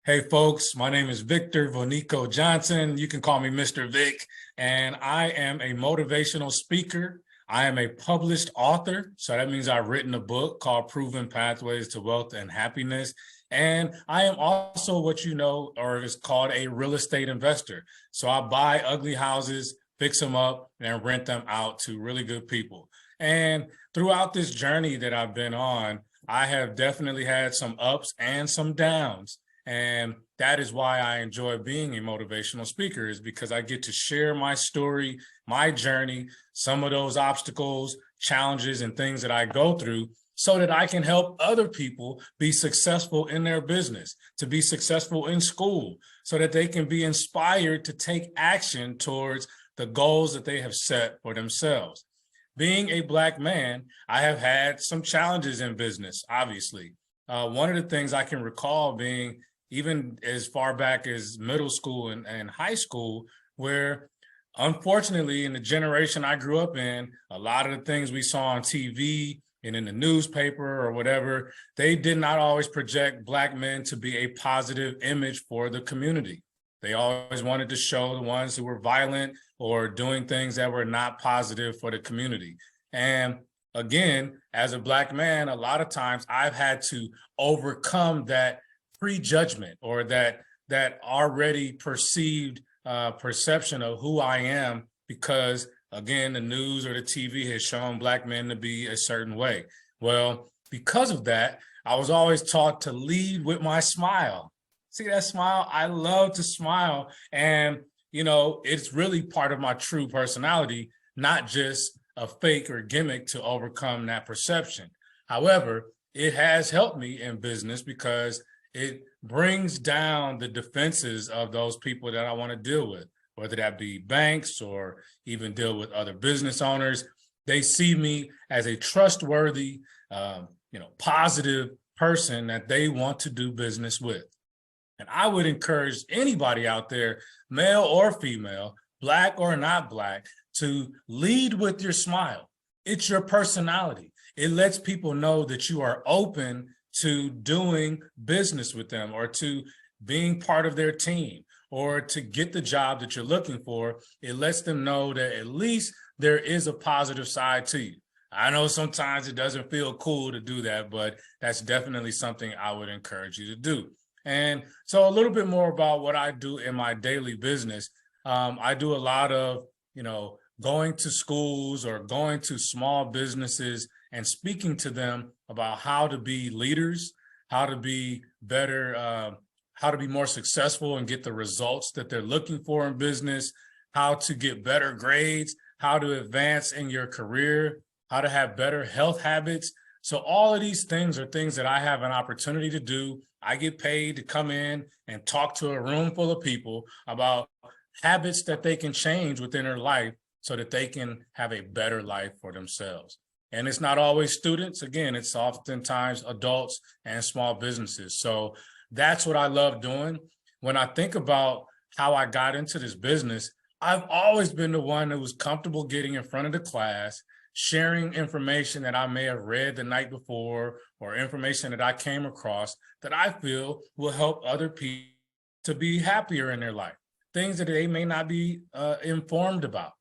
Hey folks, my name is Victor Vonico Johnson. You can call me Mr. Vic, and I am a motivational speaker. I am a published author, so that means I've written a book called Proven Pathways to Wealth and Happiness. And I am also what you know, or is called a real estate investor. So I buy ugly houses, fix them up, and rent them out to really good people. And throughout this journey that I've been on, I have definitely had some ups and some downs. And that is why I enjoy being a motivational speaker, is because I get to share my story, my journey, some of those obstacles, challenges, and things that I go through so that I can help other people be successful in their business, to be successful in school, so that they can be inspired to take action towards the goals that they have set for themselves. Being a Black man, I have had some challenges in business, obviously. One of the things I can recall being even as far back as middle school and high school, where unfortunately in the generation I grew up in, a lot of the things we saw on TV and in the newspaper or whatever, they did not always project Black men to be a positive image for the community. They always wanted to show the ones who were violent or doing things that were not positive for the community. And again, as a Black man, a lot of times I've had to overcome that prejudgment or that already perceived perception of who I am, because again, the news or the TV has shown Black men to be a certain way. Well, because of that, I was always taught to lead with my smile. See that smile? I love to smile. And, you know, it's really part of my true personality, not just a fake or gimmick to overcome that perception. However, it has helped me in business because it brings down the defenses of those people that I want to deal with, whether that be banks or even deal with other business owners. They see me as a trustworthy, positive person that they want to do business with. And I would encourage anybody out there, male or female, Black or not Black, to lead with your smile. It's your personality. It lets people know that you are open to doing business with them or to being part of their team or to get the job that you're looking for. It lets them know that at least there is a positive side to you. I know sometimes it doesn't feel cool to do that, but that's definitely something I would encourage you to do. And so a little bit more about what I do in my daily business. I do a lot of, going to schools or going to small businesses and speaking to them about how to be leaders, how to be better, how to be more successful and get the results that they're looking for in business, how to get better grades, how to advance in your career, how to have better health habits. So all of these things are things that I have an opportunity to do. I get paid to come in and talk to a room full of people about habits that they can change within their life so that they can have a better life for themselves. And it's not always students. Again, it's oftentimes adults and small businesses. So that's what I love doing. When I think about how I got into this business, I've always been the one that was comfortable getting in front of the class, sharing information that I may have read the night before or information that I came across that I feel will help other people to be happier in their life, things that they may not be informed about.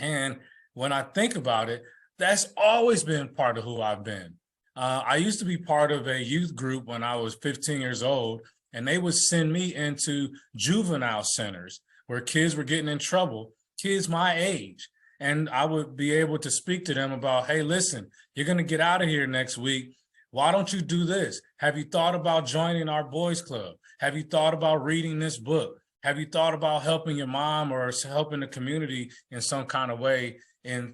And when I think about it, that's always been part of who I've been. I used to be part of a youth group when I was 15 years old, and they would send me into juvenile centers where kids were getting in trouble, kids my age. And I would be able to speak to them about, hey, listen, you're going to get out of here next week. Why don't you do this? Have you thought about joining our boys club? Have you thought about reading this book? Have you thought about helping your mom or helping the community in some kind of way and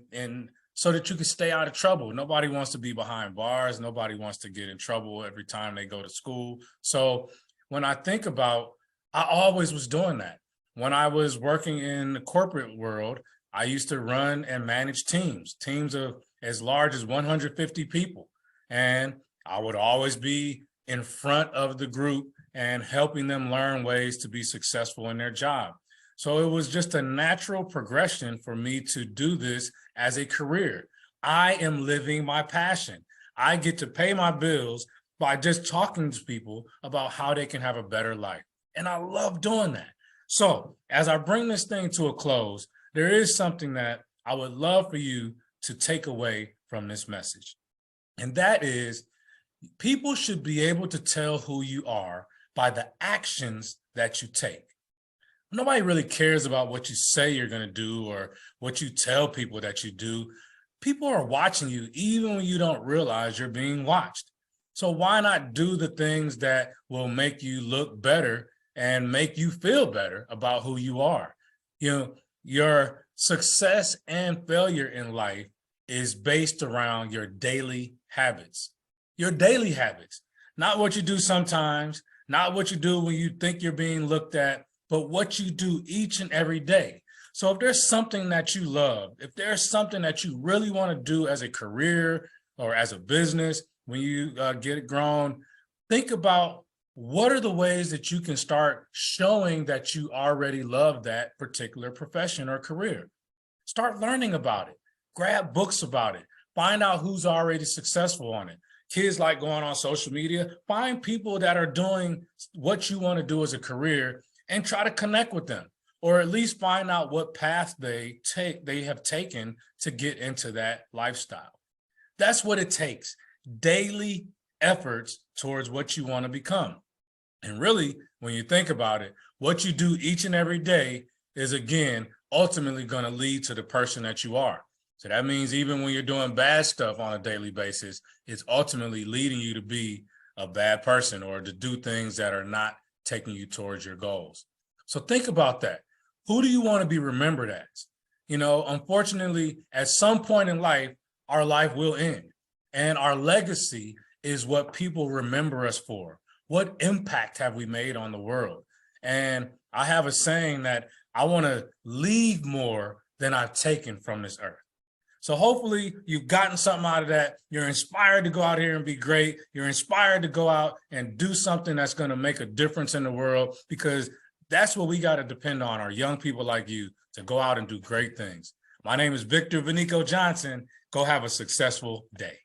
so that you can stay out of trouble? Nobody wants to be behind bars. Nobody wants to get in trouble every time they go to school. So when I think about, I always was doing that. When I was working in the corporate world, I used to run and manage teams of as large as 150 people. And I would always be in front of the group and helping them learn ways to be successful in their job. So it was just a natural progression for me to do this as a career. I am living my passion. I get to pay my bills by just talking to people about how they can have a better life. And I love doing that. So as I bring this thing to a close, there is something that I would love for you to take away from this message. And that is, people should be able to tell who you are by the actions that you take. Nobody really cares about what you say you're going to do or what you tell people that you do. People are watching you even when you don't realize you're being watched. So why not do the things that will make you look better and make you feel better about who you are? You know, your success and failure in life is based around your daily habits. Your daily habits, not what you do sometimes, not what you do when you think you're being looked at, but what you do each and every day. So if there's something that you love, if there's something that you really want to do as a career or as a business, when you get it grown, think about what are the ways that you can start showing that you already love that particular profession or career. Start learning about it. Grab books about it. Find out who's already successful on it. Kids like going on social media. Find people that are doing what you want to do as a career and try to connect with them, or at least find out what path they have taken to get into that lifestyle. That's what it takes. Daily efforts towards what you want to become. And really, when you think about it, what you do each and every day is, again, ultimately going to lead to the person that you are. So that means even when you're doing bad stuff on a daily basis, it's ultimately leading you to be a bad person or to do things that are not taking you towards your goals. So think about that. Who do you want to be remembered as? You know, unfortunately, at some point in life, our life will end. And our legacy is what people remember us for. What impact have we made on the world? And I have a saying that I want to leave more than I've taken from this earth. So hopefully you've gotten something out of that. You're inspired to go out here and be great. You're inspired to go out and do something that's going to make a difference in the world, because that's what we got to depend on, our young people like you, to go out and do great things. My name is Victor Vonico Johnson. Go have a successful day.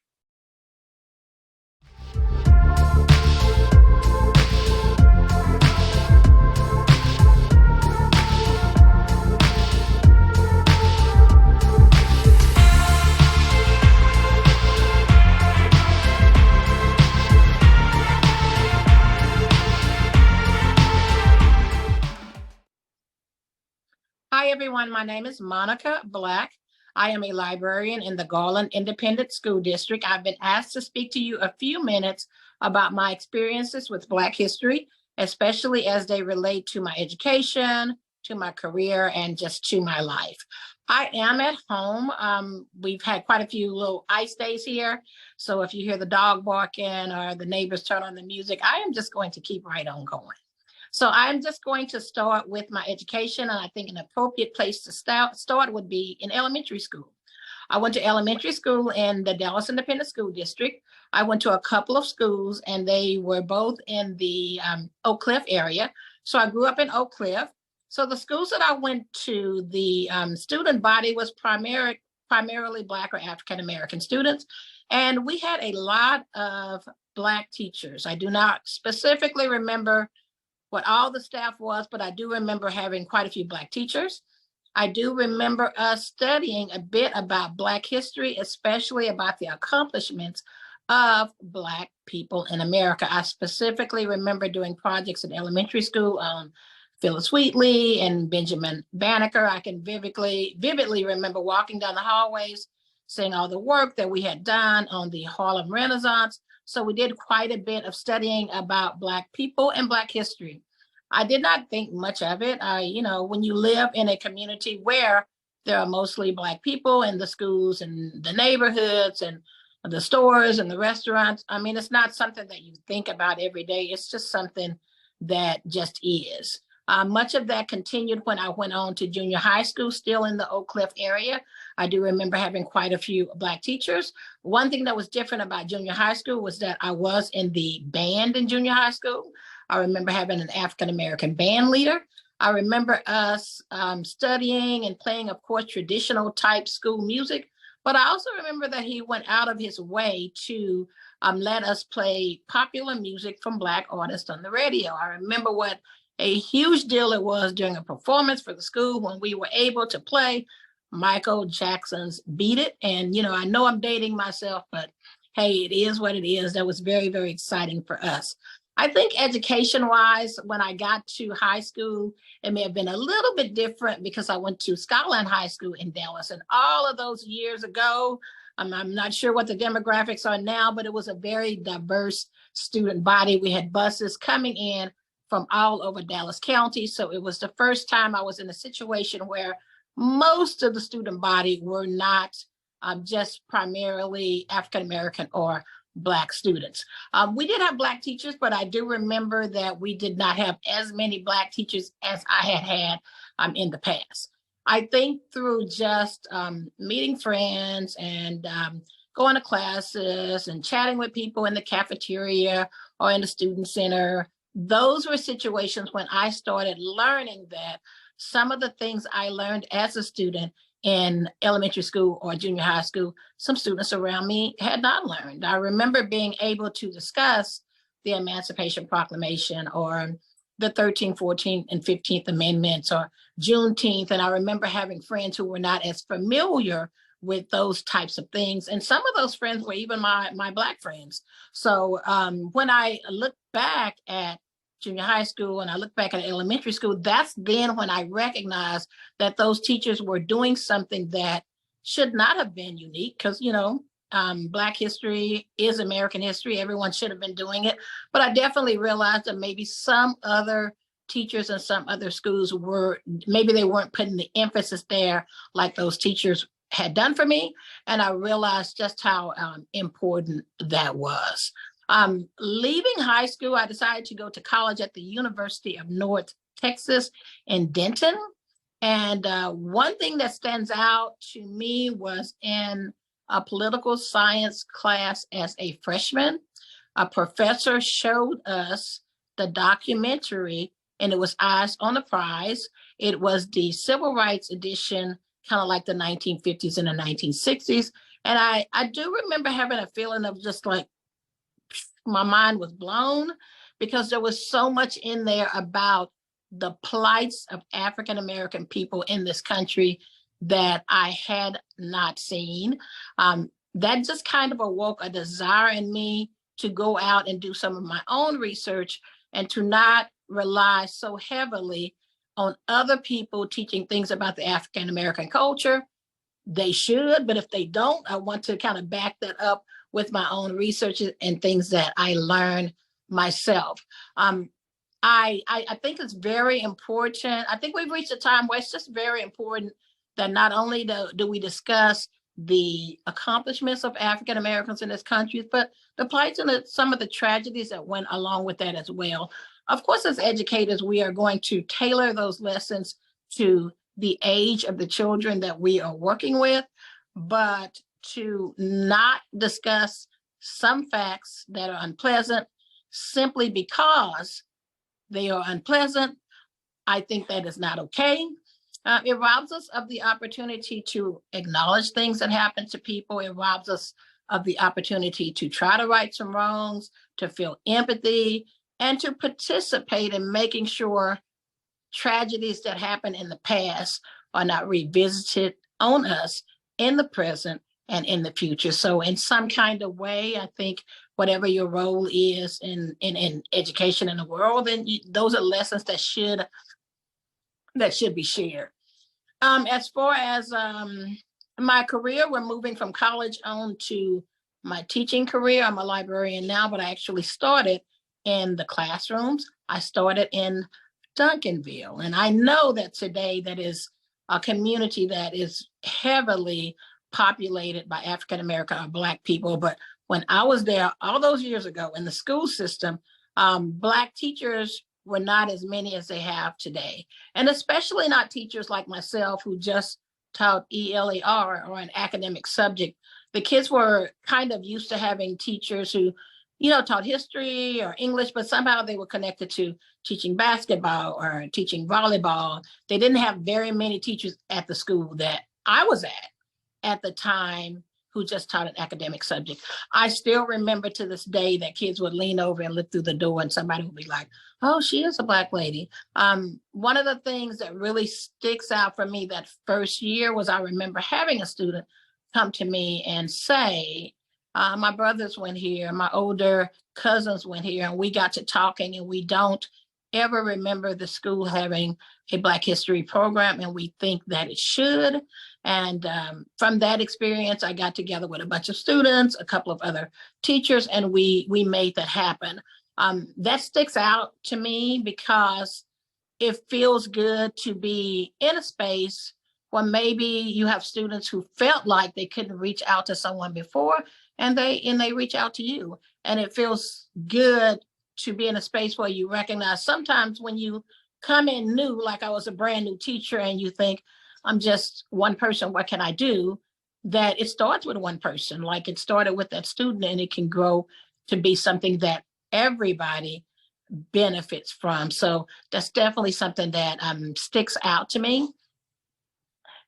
Hi, everyone. My name is Monica Black. I am a librarian in the Garland Independent School District. I've been asked to speak to you a few minutes about my experiences with Black history, especially as they relate to my education, to my career, and just to my life. I am at home. We've had quite a few little ice days here. So if you hear the dog barking or the neighbors turn on the music, I am just going to keep right on going. So I'm just going to start with my education, and I think an appropriate place to start would be in elementary school. I went to elementary school in the Dallas Independent School District. I went to a couple of schools, and they were both in the Oak Cliff area. So I grew up in Oak Cliff. So the schools that I went to, the student body was primarily Black or African American students, and we had a lot of Black teachers. I do not specifically remember what all the staff was, but I do remember having quite a few Black teachers. I do remember us studying a bit about Black history, especially about the accomplishments of Black people in America. I specifically remember doing projects in elementary school on Phyllis Wheatley and Benjamin Banneker. I can vividly remember walking down the hallways, seeing all the work that we had done on the Harlem Renaissance. So we did quite a bit of studying about Black people and Black history. I did not think much of it. When you live in a community where there are mostly Black people in the schools and the neighborhoods and the stores and the restaurants, I mean, it's not something that you think about every day. It's just something that just is. Much of that continued when I went on to junior high school, still in the Oak Cliff area. I do remember having quite a few Black teachers. One thing that was different about junior high school was that I was in the band in junior high school. I remember having an African-American band leader. I remember us studying and playing, of course, traditional type school music, But I also remember that he went out of his way to let us play popular music from Black artists on the radio. I remember what a huge deal it was during a performance for the school when we were able to play Michael Jackson's Beat It. And, I know I'm dating myself, but hey, it is what it is. That was very, very exciting for us. I think education wise, when I got to high school, it may have been a little bit different because I went to Skyline High School in Dallas. And all of those years ago, I'm not sure what the demographics are now, but it was a very diverse student body. We had buses coming in from all over Dallas County. So it was the first time I was in a situation where most of the student body were not just primarily African American or Black students. We did have Black teachers, but I do remember that we did not have as many Black teachers as I had in the past. I think through just meeting friends and going to classes and chatting with people in the cafeteria or in the student center, those were situations when I started learning that some of the things I learned as a student in elementary school or junior high school, some students around me had not learned. I remember being able to discuss the Emancipation Proclamation or the 13th, 14th, and 15th Amendments or Juneteenth. And I remember having friends who were not as familiar with those types of things. And some of those friends were even my Black friends. So when I look back at junior high school and I look back at elementary school, that's then when I recognized that those teachers were doing something that should not have been unique because, Black history is American history. Everyone should have been doing it. But I definitely realized that maybe some other teachers in some other schools maybe they weren't putting the emphasis there like those teachers had done for me. And I realized just how important that was. Leaving high school, I decided to go to college at the University of North Texas in Denton. And one thing that stands out to me was in a political science class as a freshman, a professor showed us the documentary, and it was Eyes on the Prize. It was the civil rights edition, kind of like the 1950s and the 1960s. And I do remember having a feeling of just like, my mind was blown because there was so much in there about the plights of African American people in this country that I had not seen. That just kind of awoke a desire in me to go out and do some of my own research and to not rely so heavily on other people teaching things about the African American culture. They should, but if they don't, I want to kind of back that up with my own research and things that I learned myself. I think it's very important. I think we've reached a time where it's just very important that not only do we discuss the accomplishments of African Americans in this country, but the plights and some of the tragedies that went along with that as well. Of course, as educators, we are going to tailor those lessons to the age of the children that we are working with, but to not discuss some facts that are unpleasant simply because they are unpleasant, I think that is not okay. It robs us of the opportunity to acknowledge things that happen to people. It robs us of the opportunity to try to right some wrongs, to feel empathy, and to participate in making sure tragedies that happened in the past are not revisited on us in the present and in the future. So in some kind of way, I think whatever your role is in education in the world, then those are lessons that should be shared. As far as my career, we're moving from college on to my teaching career. I'm a librarian now, but I actually started in the classrooms. I started in Duncanville, and I know that today that is a community that is heavily populated by African American or Black people. But when I was there all those years ago in the school system, Black teachers were not as many as they have today. And especially not teachers like myself who just taught ELER or an academic subject. The kids were kind of used to having teachers who, taught history or English, but somehow they were connected to teaching basketball or teaching volleyball. They didn't have very many teachers at the school that I was at at the time who just taught an academic subject. I still remember to this day that kids would lean over and look through the door and somebody would be like, oh, she is a Black lady. One of the things that really sticks out for me that first year was I remember having a student come to me and say, my brothers went here, my older cousins went here, and we got to talking, and we don't ever remember the school having a Black history program, and we think that it should. And from that experience, I got together with a bunch of students, a couple of other teachers, and we made that happen. That sticks out to me because it feels good to be in a space where maybe you have students who felt like they couldn't reach out to someone before, and they reach out to you. And it feels good to be in a space where you recognize sometimes when you come in new, like I was a brand new teacher, and you think, I'm just one person, what can I do? That it starts with one person, like it started with that student, and it can grow to be something that everybody benefits from. So that's definitely something that sticks out to me.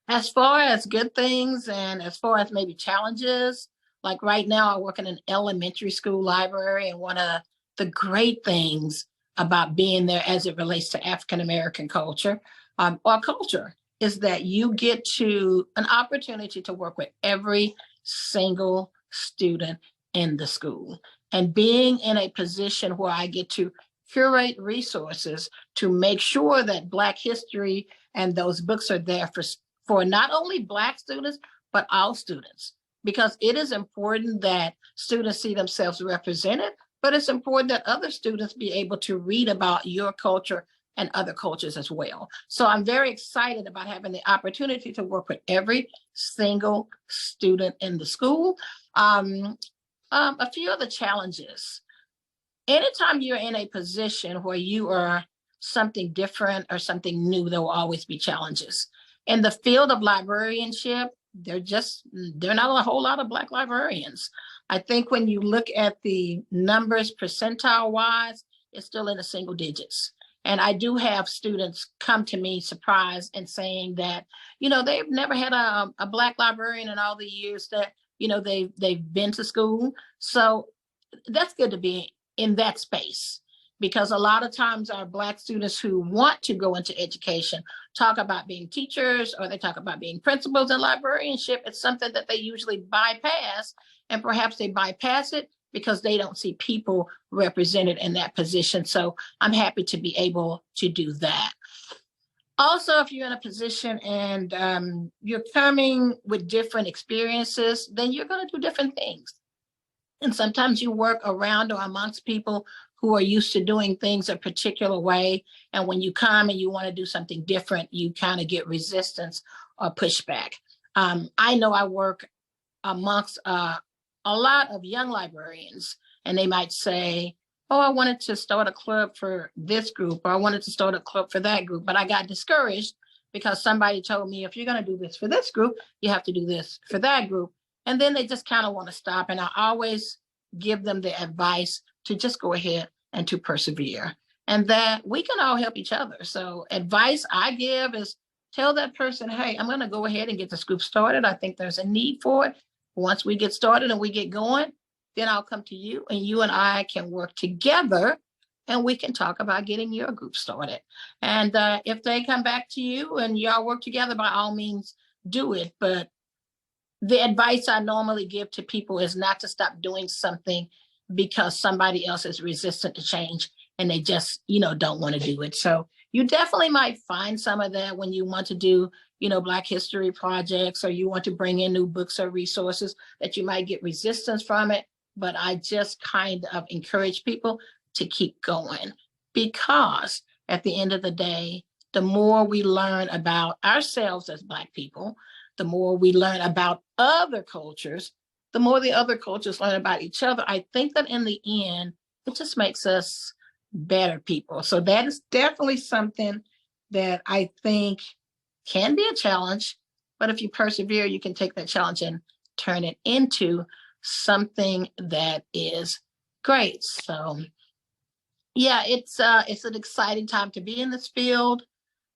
As far as good things and as far as maybe challenges, like right now I work in an elementary school library, and one of the great things about being there as it relates to African American culture or culture is that you get to an opportunity to work with every single student in the school. And being in a position where I get to curate resources to make sure that Black history and those books are there for not only Black students, but all students, because it is important that students see themselves represented, but it's important that other students be able to read about your culture and other cultures as well. So I'm very excited about having the opportunity to work with every single student in the school. A few of the challenges. Anytime you're in a position where you are something different or something new, there will always be challenges. In the field of librarianship, they're not a whole lot of Black librarians. I think when you look at the numbers percentile wise, it's still in the single digits. And I do have students come to me surprised and saying that, they've never had a Black librarian in all the years that, they've been to school. So that's good to be in that space, because a lot of times our Black students who want to go into education talk about being teachers, or they talk about being principals in librarianship. It's something that they usually bypass, and perhaps they bypass it because they don't see people represented in that position. So I'm happy to be able to do that. Also, if you're in a position and you're coming with different experiences, then you're going to do different things. And sometimes you work around or amongst people who are used to doing things a particular way. And when you come and you want to do something different, you kind of get resistance or pushback. I know I work amongst a lot of young librarians, and they might say, oh, I wanted to start a club for this group, or I wanted to start a club for that group, but I got discouraged because somebody told me, if you're going to do this for this group, you have to do this for that group. And then they just kind of want to stop. And I always give them the advice to just go ahead and to persevere, and that we can all help each other. So advice I give is tell that person, hey, I'm going to go ahead and get this group started. I think there's a need for it. Once we get started and we get going, then I'll come to you, and you and I can work together, and we can talk about getting your group started. And if they come back to you and y'all work together, by all means, do it. But the advice I normally give to people is not to stop doing something because somebody else is resistant to change and they just, don't want to do it. So you definitely might find some of that when you want to do, Black history projects, or you want to bring in new books or resources, that you might get resistance from it. But I just kind of encourage people to keep going, because at the end of the day, the more we learn about ourselves as Black people, the more we learn about other cultures, the more the other cultures learn about each other. I think that in the end, it just makes us better people. So that is definitely something that I think can be a challenge, but if you persevere, you can take that challenge and turn it into something that is great. So yeah, it's an exciting time to be in this field.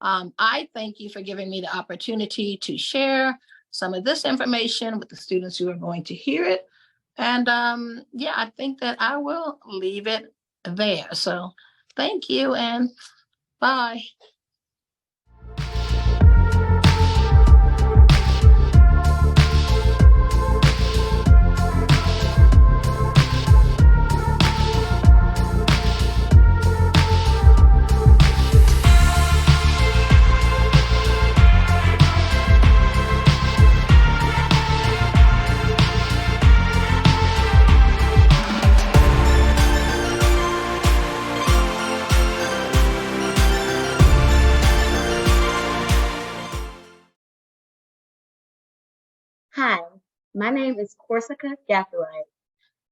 I thank you for giving me the opportunity to share some of this information with the students who are going to hear it. And yeah, I think that I will leave it there. So thank you and bye. Hi, my name is Corsica Gathright.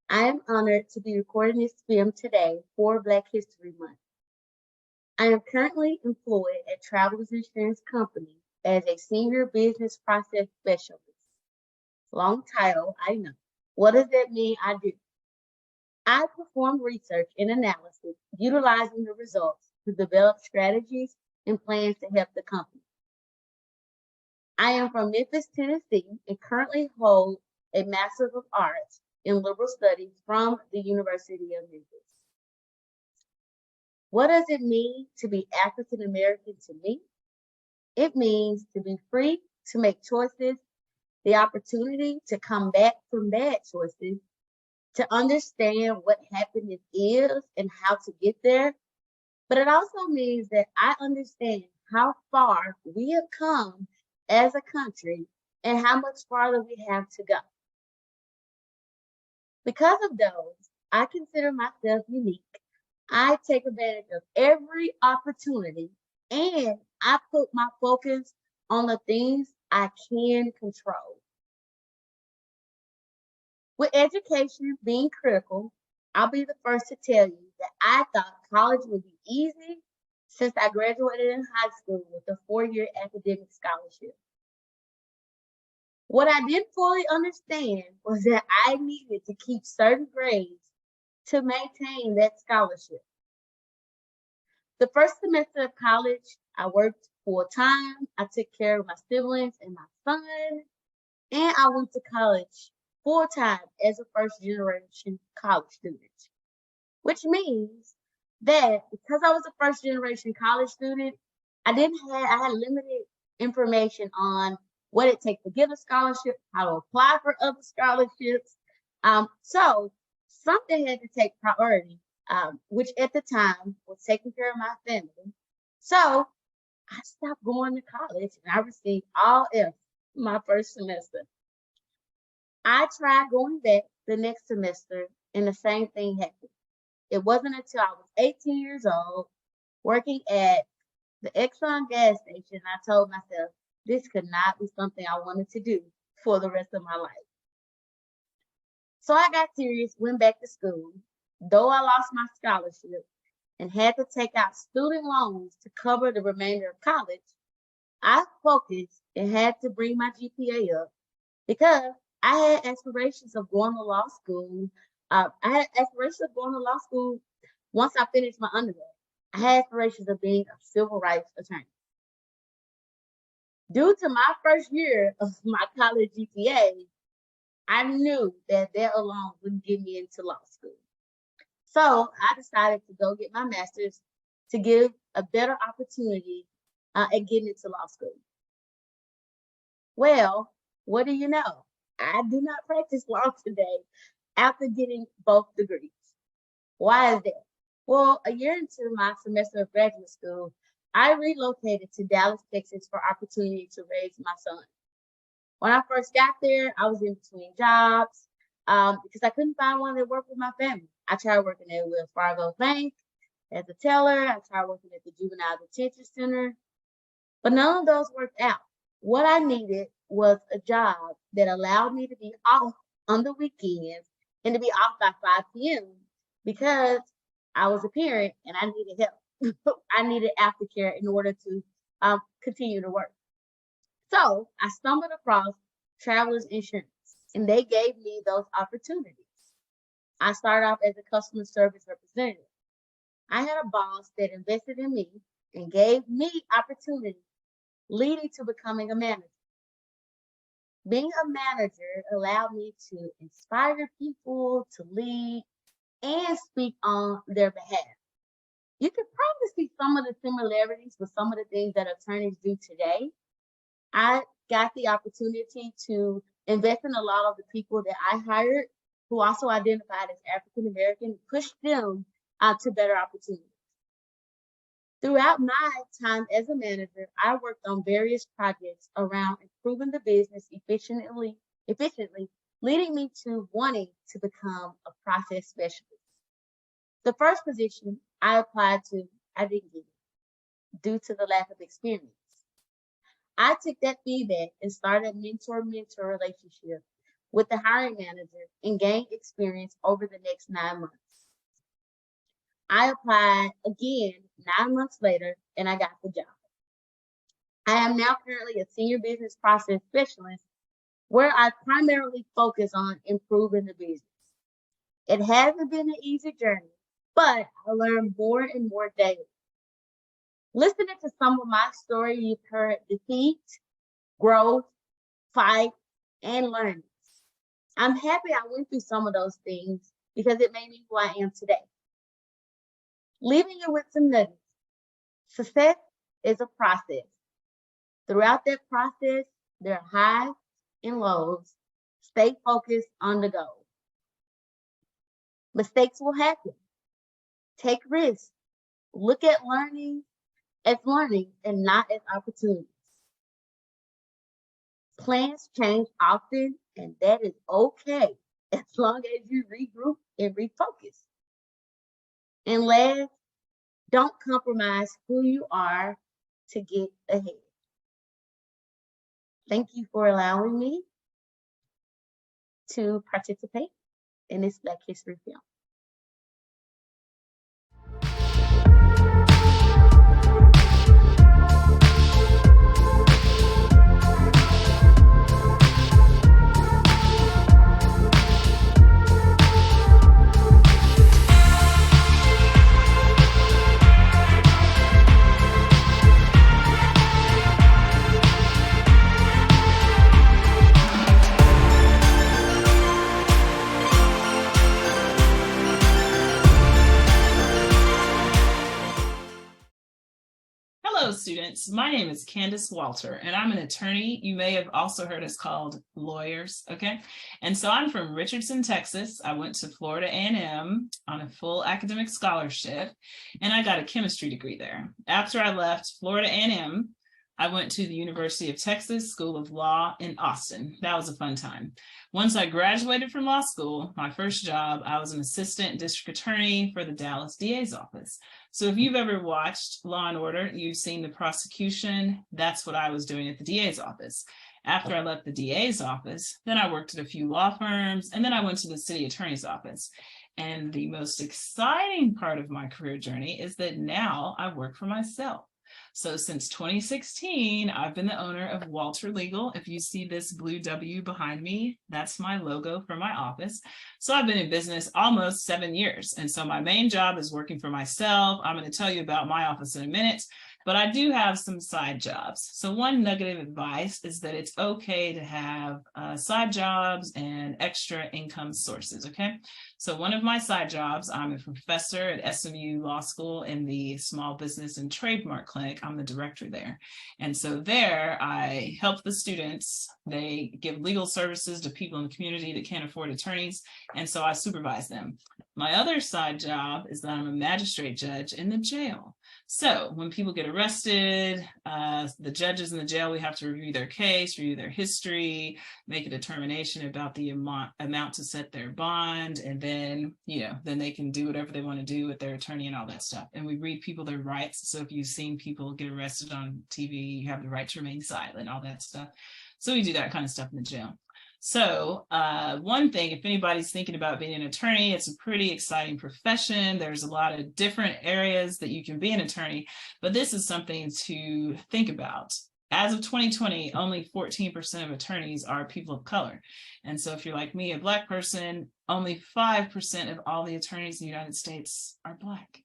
I am honored to be recording this film today for Black History Month. I am currently employed at Travelers Insurance Company as a Senior Business Process Specialist. Long title, I know. What does that mean? I do. I perform research and analysis utilizing the results to develop strategies and plans to help the company. I am from Memphis, Tennessee, and currently hold a Master of Arts in Liberal Studies from the University of Memphis. What does it mean to be African American to me? It means to be free to make choices, the opportunity to come back from bad choices, to understand what happiness is and how to get there. But it also means that I understand how far we have come as a country and how much farther we have to go. Because of those, I consider myself unique. I take advantage of every opportunity and I put my focus on the things I can control. With education being critical, I'll be the first to tell you that I thought college would be easy since I graduated in high school with a 4-year academic scholarship. What I didn't fully understand was that I needed to keep certain grades to maintain that scholarship. The first semester of college, I worked full time. I took care of my siblings and my son, and I went to college full time as a first generation college student, which means that because I was a first generation college student, I had limited information on what it takes to get a scholarship, how to apply for other scholarships. So something had to take priority, which at the time was taking care of my family. So I stopped going to college and I received all F's my first semester. I tried going back the next semester and the same thing happened. It wasn't until I was 18 years old working at the Exxon gas station, I told myself, this could not be something I wanted to do for the rest of my life. So I got serious, went back to school. Though I lost my scholarship and had to take out student loans to cover the remainder of college, I focused and had to bring my GPA up because I had aspirations of going to law school. Once I finished my undergrad. I had aspirations of being a civil rights attorney. Due to my first year of my college GPA, I knew that alone wouldn't get me into law school. So I decided to go get my master's to give a better opportunity at getting into law school. Well, what do you know? I do not practice law today after getting both degrees. Why is that? Well, a year into my semester of graduate school, I relocated to Dallas, Texas for opportunity to raise my son. When I first got there, I was in between jobs because I couldn't find one that worked with my family. I tried working at Wells Fargo Bank as a teller. I tried working at the Juvenile Detention Center, but none of those worked out. What I needed was a job that allowed me to be off on the weekends and to be off by 5 p.m. because I was a parent and I needed help. I needed aftercare in order to continue to work. So I stumbled across Travelers Insurance and they gave me those opportunities. I started off as a customer service representative. I had a boss that invested in me and gave me opportunity, leading to becoming a manager. Being a manager allowed me to inspire people to lead and speak on their behalf. You can probably see some of the similarities with some of the things that attorneys do today. I got the opportunity to invest in a lot of the people that I hired who also identified as African American, push them to better opportunities. Throughout my time as a manager, I worked on various projects around improving the business efficiently, leading me to wanting to become a process specialist. The first position I applied to, I didn't get it due to the lack of experience. I took that feedback and started a mentor-mentor relationship with the hiring manager and gained experience over the next 9 months. I applied again 9 months later and I got the job. I am now currently a senior business process specialist where I primarily focus on improving the business. It hasn't been an easy journey, but I learned more and more daily. Listening to some of my story, you've heard defeat, growth, fight, and learning. I'm happy I went through some of those things because it made me who I am today. Leaving you with some nuggets. Success is a process. Throughout that process, there are highs and lows. Stay focused on the goal. Mistakes will happen. Take risks. Look at learning as learning and not as opportunities. Plans change often, and that is okay as long as you regroup and refocus. And last, don't compromise who you are to get ahead. Thank you for allowing me to participate in this Black History film. Hello, students. My name is Candace Walter, and I'm an attorney. You may have also heard us called lawyers, okay? And so I'm from Richardson, Texas. I went to Florida A&M on a full academic scholarship, and I got a chemistry degree there. After I left Florida A&M, I went to the University of Texas School of Law in Austin. That was a fun time. Once I graduated from law school, my first job, I was an assistant district attorney for the Dallas DA's office. So if you've ever watched Law and Order, you've seen the prosecution. That's what I was doing at the DA's office. After I left the DA's office, then I worked at a few law firms, and then I went to the city attorney's office. And the most exciting part of my career journey is that now I work for myself. So since 2016, I've been the owner of Walter Legal. If you see this blue W behind me, that's my logo for my office. So I've been in business almost 7 years. And so my main job is working for myself. I'm going to tell you about my office in a minute, but I do have some side jobs. So one nugget of advice is that it's okay to have side jobs and extra income sources, okay? So one of my side jobs, I'm a professor at SMU Law School in the Small Business and Trademark Clinic. I'm the director there. And so there I help the students. They give legal services to people in the community that can't afford attorneys. And so I supervise them. My other side job is that I'm a magistrate judge in the jail. So when people get arrested, the judges in the jail, we have to review their case, review their history, make a determination about the amount to set their bond, and then, then they can do whatever they want to do with their attorney and all that stuff. And we read people their rights. So if you've seen people get arrested on TV, you have the right to remain silent, all that stuff. So we do that kind of stuff in the jail. So one thing, if anybody's thinking about being an attorney, it's a pretty exciting profession. There's a lot of different areas that you can be an attorney, but this is something to think about. As of 2020, only 14% of attorneys are people of color. And so if you're like me, a Black person, only 5% of all the attorneys in the United States are Black.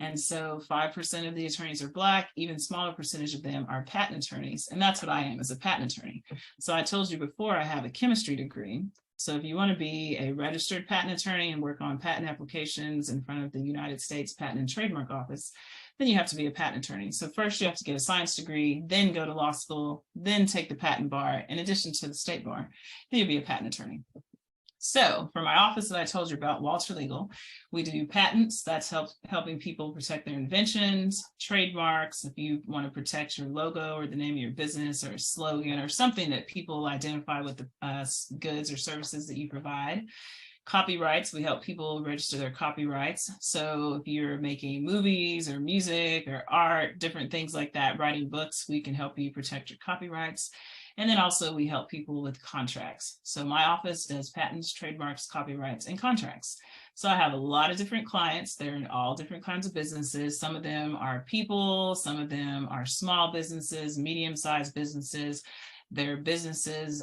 And so 5% of the attorneys are Black, even smaller percentage of them are patent attorneys. And that's what I am, as a patent attorney. So I told you before, I have a chemistry degree. So if you want to be a registered patent attorney and work on patent applications in front of the United States Patent and Trademark Office, then you have to be a patent attorney. So first you have to get a science degree, then go to law school, then take the patent bar, in addition to the state bar, then you'll be a patent attorney. So for my office that I told you about, Walter Legal, we do patents. That's helping people protect their inventions, trademarks. If you want to protect your logo or the name of your business or a slogan or something that people identify with the goods or services that you provide. Copyrights, we help people register their copyrights. So if you're making movies or music or art, different things like that, writing books, we can help you protect your copyrights. And then also we help people with contracts. So my office does patents, trademarks, copyrights, and contracts. So I have a lot of different clients. They're in all different kinds of businesses. Some of them are people, some of them are small businesses, medium-sized businesses. Their businesses,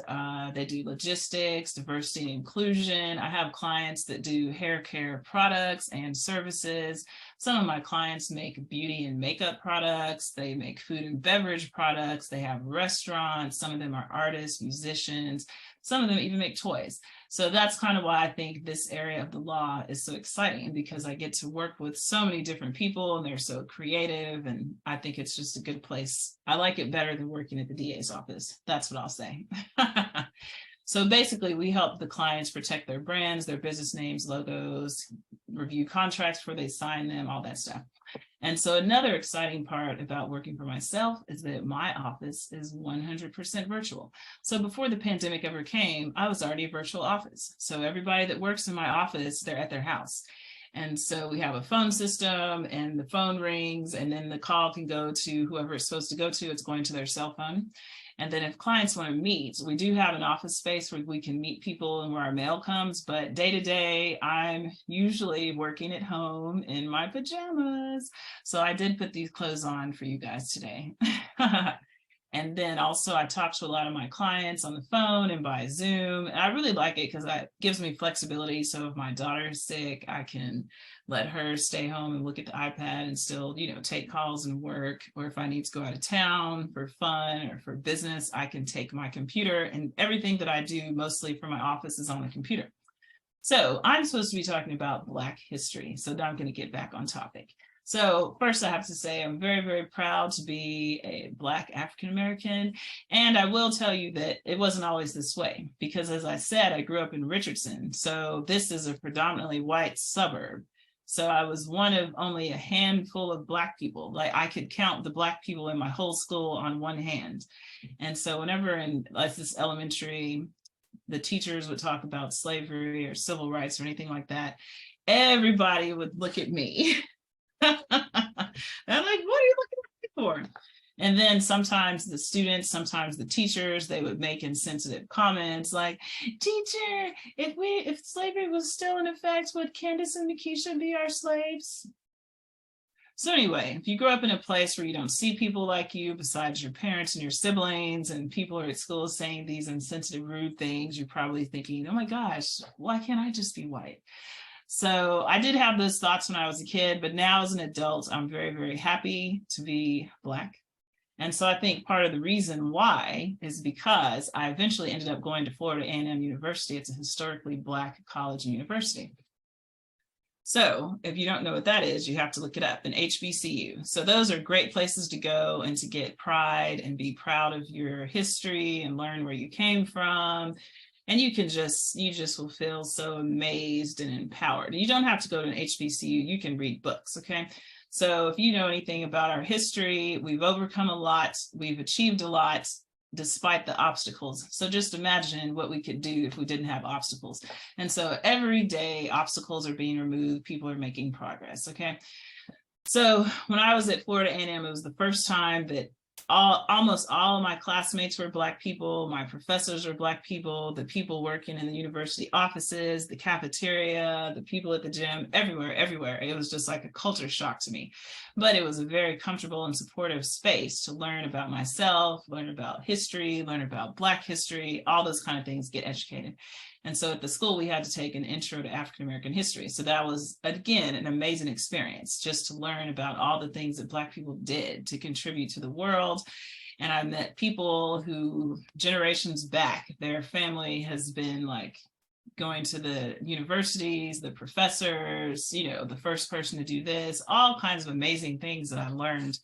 they do logistics, diversity and inclusion. I have clients that do hair care products and services. Some of my clients make beauty and makeup products. They make food and beverage products. They have restaurants. Some of them are artists, musicians. Some of them even make toys. So that's kind of why I think this area of the law is so exciting, because I get to work with so many different people and they're so creative. And I think it's just a good place. I like it better than working at the DA's office. That's what I'll say. So basically, we help the clients protect their brands, their business names, logos, review contracts before they sign them, all that stuff. And so another exciting part about working for myself is that my office is 100% virtual. So before the pandemic ever came, I was already a virtual office. So everybody that works in my office, they're at their house. And so we have a phone system and the phone rings and then the call can go to whoever it's supposed to go to. It's going to their cell phone. And then if clients want to meet, we do have an office space where we can meet people and where our mail comes. But day to day, I'm usually working at home in my pajamas. So I did put these clothes on for you guys today. And then also I talk to a lot of my clients on the phone and by Zoom. And I really like it because it gives me flexibility. So if my daughter is sick, I can let her stay home and look at the iPad and still, take calls and work. Or if I need to go out of town for fun or for business, I can take my computer, and everything that I do mostly for my office is on the computer. So I'm supposed to be talking about Black history. So now I'm going to get back on topic. So first I have to say I'm very, very proud to be a Black African-American. And I will tell you that it wasn't always this way, because as I said, I grew up in Richardson. So this is a predominantly white suburb. So I was one of only a handful of Black people. Like I could count the Black people in my whole school on one hand. And so whenever in like this elementary, the teachers would talk about slavery or civil rights or anything like that, everybody would look at me. I'm like, what are you looking at me for? And then sometimes the students, sometimes the teachers, they would make insensitive comments like, teacher, if slavery was still in effect, would Candace and Makisha be our slaves? So anyway, if you grow up in a place where you don't see people like you besides your parents and your siblings, and people are at school saying these insensitive, rude things, you're probably thinking, oh my gosh, why can't I just be white? So I did have those thoughts when I was a kid, but now as an adult, I'm very, very happy to be Black. And so I think part of the reason why is because I eventually ended up going to Florida A&M University. It's a historically Black college and university. So if you don't know what that is, you have to look it up, an HBCU. So those are great places to go and to get pride and be proud of your history and learn where you came from. And you just will feel so amazed and empowered. You don't have to go to an HBCU, you can read books, okay? So if you know anything about our history, we've overcome a lot, we've achieved a lot despite the obstacles. So just imagine what we could do if we didn't have obstacles. And so every day obstacles are being removed, people are making progress, okay? So when I was at Florida A&M, it was the first time that almost all of my classmates were Black people, my professors were Black people, the people working in the university offices, the cafeteria, the people at the gym, everywhere. It was just like a culture shock to me. But it was a very comfortable and supportive space to learn about myself, learn about history, learn about Black history, all those kind of things, get educated. And so at the school, we had to take an intro to African-American history. So that was, again, an amazing experience just to learn about all the things that Black people did to contribute to the world. And I met people who generations back, their family has been like going to the universities, the professors, you know, the first person to do this, all kinds of amazing things that I learned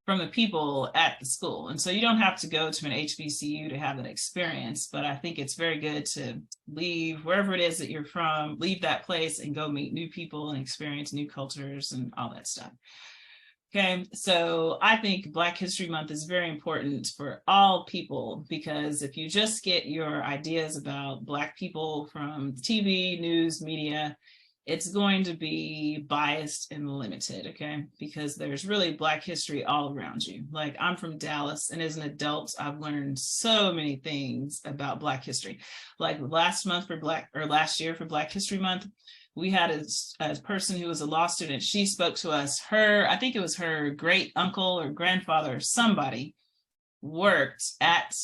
from the people at the school. And so you don't have to go to an HBCU to have that experience, but I think it's very good to leave wherever it is that you're from, leave that place and go meet new people and experience new cultures and all that stuff. Okay, so I think Black History Month is very important for all people, because if you just get your ideas about Black people from TV, news, media, it's going to be biased and limited, okay? Because there's really Black history all around you. Like, I'm from Dallas, and as an adult, I've learned so many things about Black history. Like last year for Black History Month, we had a person who was a law student. She spoke to us. I think it was her great uncle or grandfather, somebody worked at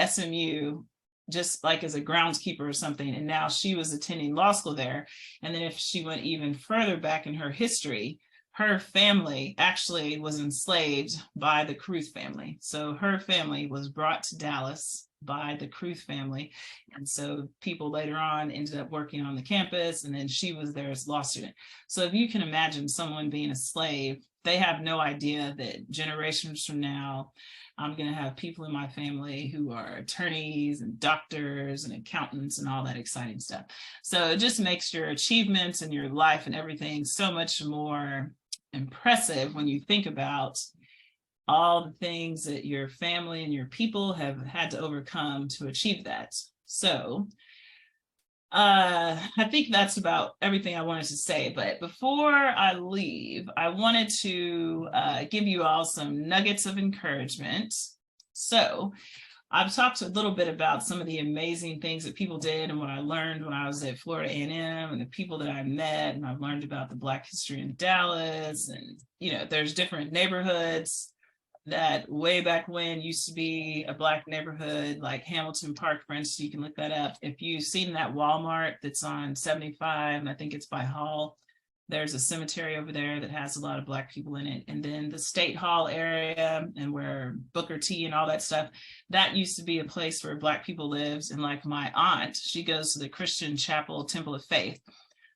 SMU just like as a groundskeeper or something. And now she was attending law school there. And then if she went even further back in her history, her family actually was enslaved by the Cruth family. So her family was brought to Dallas by the Cruth family. And so people later on ended up working on the campus, and then she was there as a law student. So if you can imagine someone being a slave, they have no idea that generations from now, I'm going to have people in my family who are attorneys and doctors and accountants and all that exciting stuff. So it just makes your achievements and your life and everything so much more impressive when you think about all the things that your family and your people have had to overcome to achieve that. So I think that's about everything I wanted to say. But before I leave, I wanted to give you all some nuggets of encouragement. So I've talked a little bit about some of the amazing things that people did and what I learned when I was at Florida A&M and the people that I met, and I've learned about the Black history in Dallas. And, you know, there's different neighborhoods that way back when used to be a Black neighborhood, like Hamilton Park, for instance. You can look that up. If you've seen that Walmart that's on 75, and I think it's by Hall, there's a cemetery over there that has a lot of Black people in it. And then the State Hall area and where Booker T and all that stuff, that used to be a place where Black people lived. And like my aunt, she goes to the Christian Chapel Temple of Faith.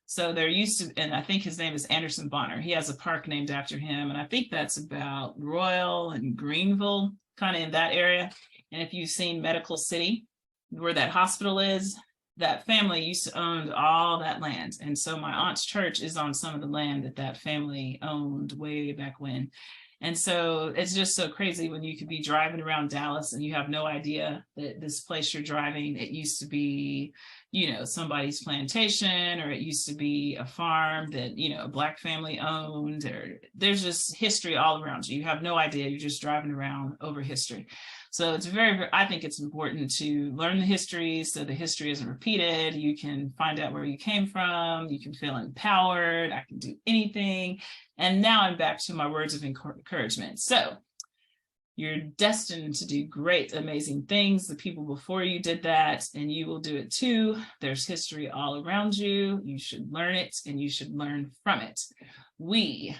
So there used to, and I think his name is Anderson Bonner. He has a park named after him. And I think that's about Royal and Greenville, kind of in that area. And if you've seen Medical City, where that hospital is, that family used to own all that land. And so my aunt's church is on some of the land that that family owned way back when. And so it's just so crazy when you could be driving around Dallas and you have no idea that this place you're driving, it used to be, you know, somebody's plantation, or it used to be a farm that, you know, a Black family owned, or there's just history all around you. You have no idea. You're just driving around over history. So it's I think it's important to learn the history so the history isn't repeated. You can find out where you came from. You can feel empowered. I can do anything. And now I'm back to my words of encouragement. So you're destined to do great, amazing things. The people before you did that, and you will do it too. There's history all around you. You should learn it, and you should learn from it. We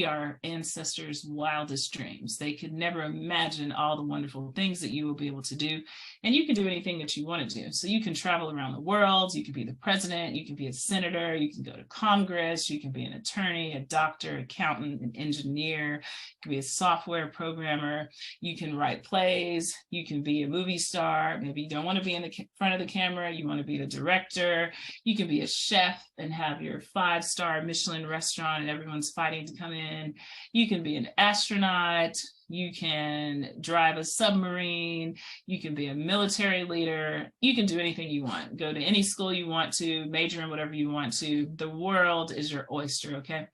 are ancestors' wildest dreams. They could never imagine all the wonderful things that you will be able to do. And you can do anything that you want to do. So you can travel around the world. You can be the president. You can be a senator. You can go to Congress. You can be an attorney, a doctor, accountant, an engineer. You can be a software programmer. You can write plays. You can be a movie star. Maybe you don't want to be in the front of the camera. You want to be the director. You can be a chef and have your 5-star Michelin restaurant and everyone's fighting to come in. You can be an astronaut. You can drive a submarine. You can be a military leader. You can do anything you want. Go to any school you want to, major in whatever you want to. The world is your oyster, okay?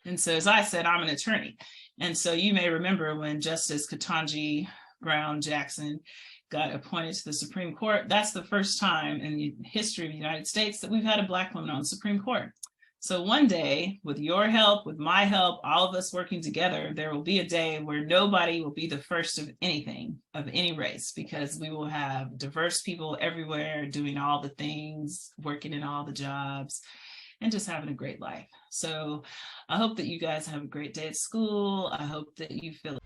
And so, as I said, I'm an attorney. And so you may remember when Justice Ketanji Brown Jackson got appointed to the Supreme Court. That's the first time in the history of the United States that we've had a Black woman on the Supreme Court. So one day, with your help, with my help, all of us working together, there will be a day where nobody will be the first of anything, of any race, because we will have diverse people everywhere doing all the things, working in all the jobs, and just having a great life. So I hope that you guys have a great day at school. I hope that you feel